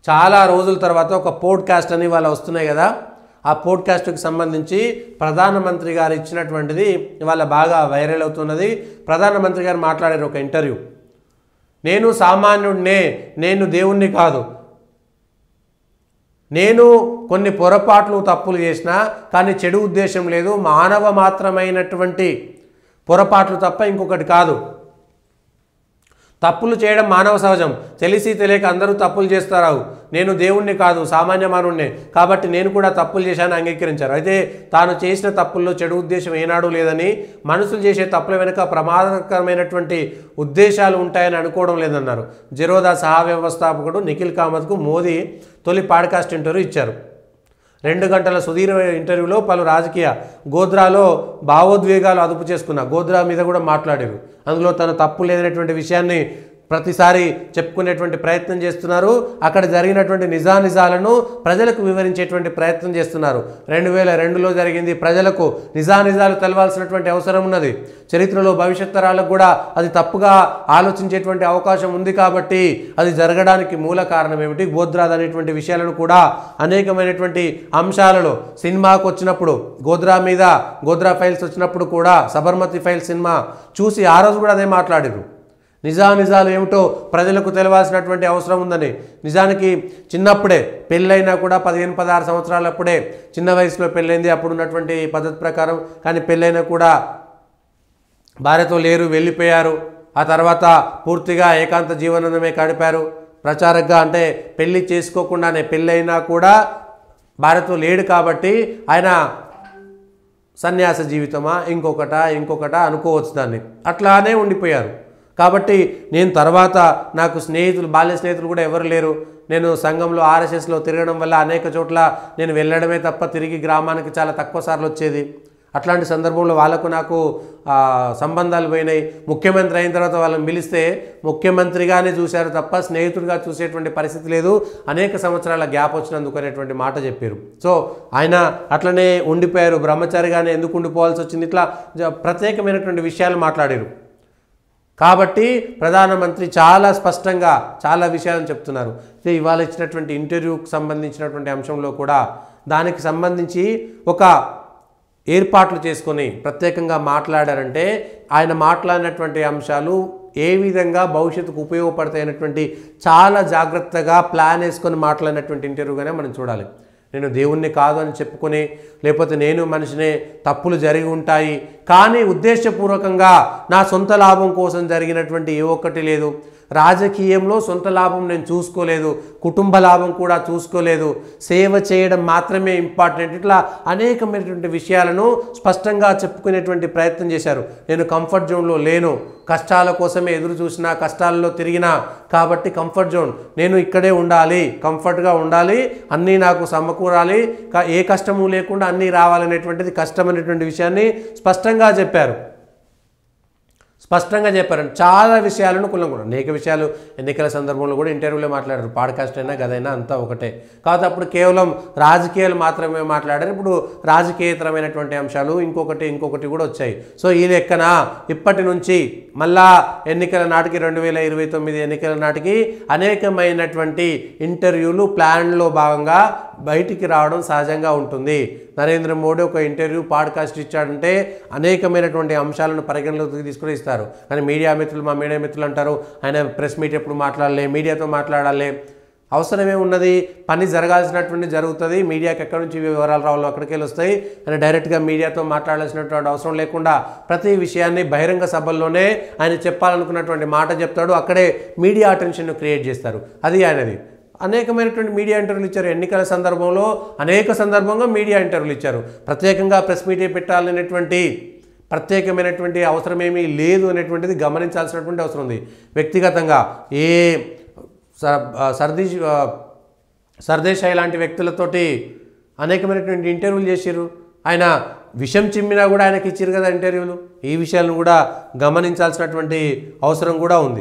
చాలా రోజుల తర్వాత ఒక పోడ్కాస్ట్ అని ఇవాళ వస్తున్నాయి కదా, ఆ పోడ్కాస్ట్కి సంబంధించి ప్రధానమంత్రి గారు ఇచ్చినటువంటిది ఇవాళ బాగా వైరల్ అవుతున్నది. ప్రధానమంత్రి గారు మాట్లాడారు ఒక ఇంటర్వ్యూ. నేను సామాన్యుడినే, నేను దేవుణ్ణి కాదు, నేను కొన్ని పొరపాట్లు తప్పులు చేసినా కానీ చెడు ఉద్దేశం లేదు, మానవ మాత్రమైనటువంటి పొరపాట్లు తప్ప ఇంకొకటి కాదు. తప్పులు చేయడం మానవ సహజం, తెలిసి తెలియక అందరూ తప్పులు చేస్తారు. నేను దేవుణ్ణి కాదు, సామాన్య మానవుడినే, కాబట్టి నేను కూడా తప్పులు చేశానని అంగీకరించారు. అయితే తాను చేసిన తప్పుల్లో చెడు ఉద్దేశం ఏనాడూ లేదని, మనుషులు చేసే తప్పుల వెనుక ప్రమాదకరమైనటువంటి ఉద్దేశాలు ఉంటాయని అనుకోవడం లేదన్నారు. జిరోదా సహ వ్యవస్థాపకుడు నిఖిల్ కామత్కు మోదీ తొలి పాడ్కాస్ట్ ఇంటర్వ్యూ ఇచ్చారు. 2 గంటల సుదీర్ఘ ఇంటర్వ్యూలో పలు రాజకీయ గోద్రాలో భావోద్వేగాలు అదుపు చేసుకున్న గోద్రా మీద కూడా మాట్లాడారు. అందులో తన తప్పు లేదనేటువంటి విషయాన్ని ప్రతిసారి చెప్పుకునేటువంటి ప్రయత్నం చేస్తున్నారు. అక్కడ జరిగినటువంటి నిజానిజాలను ప్రజలకు వివరించేటువంటి ప్రయత్నం చేస్తున్నారు. 2002లో జరిగింది, ప్రజలకు నిజానిజాలు తెలవాల్సినటువంటి అవసరం ఉన్నది. చరిత్రలో భవిష్యత్ తరాలకు కూడా అది తప్పుగా ఆలోచించేటువంటి అవకాశం ఉంది. కాబట్టి అది జరగడానికి మూల కారణం ఏమిటి, గోద్రాద్ అనేటువంటి విషయాలను కూడా అనేకమైనటువంటి అంశాలలో సినిమాకు వచ్చినప్పుడు, గోద్రా ఫైల్స్ వచ్చినప్పుడు కూడా, సబర్మతి ఫైల్స్ సినిమా చూసి ఆ రోజు కూడా అదే మాట్లాడారు. నిజాలు ఏమిటో ప్రజలకు తెలవాల్సినటువంటి అవసరం ఉందని. నిజానికి చిన్నప్పుడే పెళ్ళైనా కూడా 15-16 సంవత్సరాలప్పుడే చిన్న వయసులో పెళ్ళైంది అప్పుడు ఉన్నటువంటి పద్ధతి ప్రకారం. కానీ పెళ్ళైనా కూడా భార్యతో లేరు, వెళ్ళిపోయారు. ఆ తర్వాత పూర్తిగా ఏకాంత జీవనమే గడిపారు. ప్రచారంగా అంటే పెళ్ళి చేసుకోకుండానే పెళ్ళైనా కూడా భార్యతో లేడు కాబట్టి ఆయన సన్యాస జీవితమా ఇంకొకట అనుకోవచ్చు దాన్ని. అట్లానే ఉండిపోయారు. కాబట్టి నేను తర్వాత నాకు బాల్య స్నేహితులు కూడా ఎవరు లేరు. నేను సంఘంలో ఆర్ఎస్ఎస్లో తిరగడం వల్ల అనేక చోట్ల నేను వెళ్ళడమే తప్ప తిరిగి గ్రామానికి చాలా తక్కువ సార్లు వచ్చేది. అట్లాంటి సందర్భంలో వాళ్ళకు నాకు సంబంధాలు పోయినాయి. ముఖ్యమంత్రి అయిన తర్వాత వాళ్ళని పిలిస్తే ముఖ్యమంత్రిగానే చూశారు తప్ప స్నేహితుడిగా చూసేటువంటి పరిస్థితి లేదు. అనేక సంవత్సరాల గ్యాప్ వచ్చినందుకు అనేటువంటి మాట చెప్పారు. సో ఆయన అట్లనే ఉండిపోయారు. బ్రహ్మచారిగానే ఎందుకు ఉండిపోవాల్సి వచ్చింది, ఇట్లా ప్రత్యేకమైనటువంటి విషయాలు మాట్లాడారు. కాబట్టి ప్రధానమంత్రి చాలా స్పష్టంగా చాలా విషయాలను చెప్తున్నారు. ఇవాళ ఇచ్చినటువంటి ఇంటర్వ్యూకి సంబంధించినటువంటి అంశంలో కూడా దానికి సంబంధించి ఒక ఏర్పాట్లు చేసుకొని ప్రత్యేకంగా మాట్లాడారంటే ఆయన మాట్లాడినటువంటి అంశాలు ఏ విధంగా భవిష్యత్తుకు ఉపయోగపడతాయనేటువంటి చాలా జాగ్రత్తగా ప్లాన్ వేసుకొని మాట్లాడినటువంటి ఇంటర్వ్యూగానే మనం చూడాలి. నేను దేవుణ్ణి కాదు అని చెప్పుకొని, లేకపోతే నేను మనిషినే, తప్పులు జరిగి ఉంటాయి కానీ ఉద్దేశపూర్వకంగా నా సొంత లాభం కోసం జరిగినటువంటి ఏ ఒక్కటి లేదు. రాజకీయంలో సొంత లాభం నేను చూసుకోలేదు, కుటుంబ లాభం కూడా చూసుకోలేదు, సేవ చేయడం మాత్రమే ఇంపార్టెంట్. ఇట్లా అనేకమైనటువంటి విషయాలను స్పష్టంగా చెప్పుకునేటువంటి ప్రయత్నం చేశారు. నేను కంఫర్ట్ జోన్లో లేను, కష్టాల కోసమే ఎదురు చూసినా, కష్టాలలో తిరిగినా, కాబట్టి కంఫర్ట్ జోన్ నేను ఇక్కడే ఉండాలి, కంఫర్ట్గా ఉండాలి, అన్నీ నాకు సమకూరాలి, ఏ కష్టము లేకుండా అన్నీ రావాలనేటువంటిది కష్టమైనటువంటి విషయాన్ని స్పష్టంగా చెప్పారు. చాలా విషయాలను కూడా అనేక విషయాలు ఎన్నికల సందర్భంలో కూడా ఇంటర్వ్యూలో మాట్లాడారు. పాడ్కాస్ట్ అయినా గదైనా అంతా ఒకటే. కాబట్టి అప్పుడు కేవలం రాజకీయాలు మాత్రమే మాట్లాడారు. ఇప్పుడు రాజకీయేతరమైనటువంటి అంశాలు ఇంకొకటి కూడా వచ్చాయి. సో ఈ లెక్కన ఇప్పటి నుంచి మళ్ళా ఎన్నికల నాటికి 2029 ఎన్నికల నాటికి అనేకమైనటువంటి ఇంటర్వ్యూలు ప్లాన్లో భాగంగా బయటికి రావడం సహజంగా ఉంటుంది. నరేంద్ర మోడీ ఒక ఇంటర్వ్యూ పాడ్కాస్ట్ ఇచ్చాడంటే అనేకమైనటువంటి అంశాలను పరిగణలోకి తీసుకుని ఇస్తారు. కానీ మా మీడియా మిత్రులు అంటారు ఆయన ప్రెస్ మీట్ ఎప్పుడు మాట్లాడలే, మీడియాతో మాట్లాడాలి. అవసరమే ఉన్నది, పని జరగాల్సినటువంటి జరుగుతుంది. మీడియాకి ఎక్కడి నుంచి వివరాలు రావాలో అక్కడికి వెళ్ళి వస్తాయి. ఆయన డైరెక్ట్గా మీడియాతో మాట్లాడాల్సినటువంటి అవసరం లేకుండా ప్రతి విషయాన్ని బహిరంగ సభల్లోనే ఆయన చెప్పాలనుకున్నటువంటి మాట చెప్తాడు. అక్కడే మీడియా అటెన్షన్ను క్రియేట్ చేస్తారు. అది ఆయనది. అనేకమైనటువంటి మీడియా ఇంటర్వ్యూలు ఇచ్చారు. ఎన్నికల సందర్భంలో అనేక సందర్భంగా మీడియా ఇంటర్వ్యూలు ఇచ్చారు. ప్రత్యేకంగా ప్రెస్ మీటే పెట్టాలనేటువంటి ప్రత్యేకమైనటువంటి అవసరమేమీ లేదు అనేటువంటిది గమనించాల్సినటువంటి అవసరం ఉంది. వ్యక్తిగతంగా సర్దేశాయ్ లాంటి వ్యక్తులతోటి అనేకమైనటువంటి ఇంటర్వ్యూలు చేశారు. ఆయన విషం చిమ్మినా కూడా ఆయనకి ఇచ్చారు కదా ఇంటర్వ్యూలు. ఈ విషయాలను కూడా గమనించాల్సినటువంటి అవసరం కూడా ఉంది.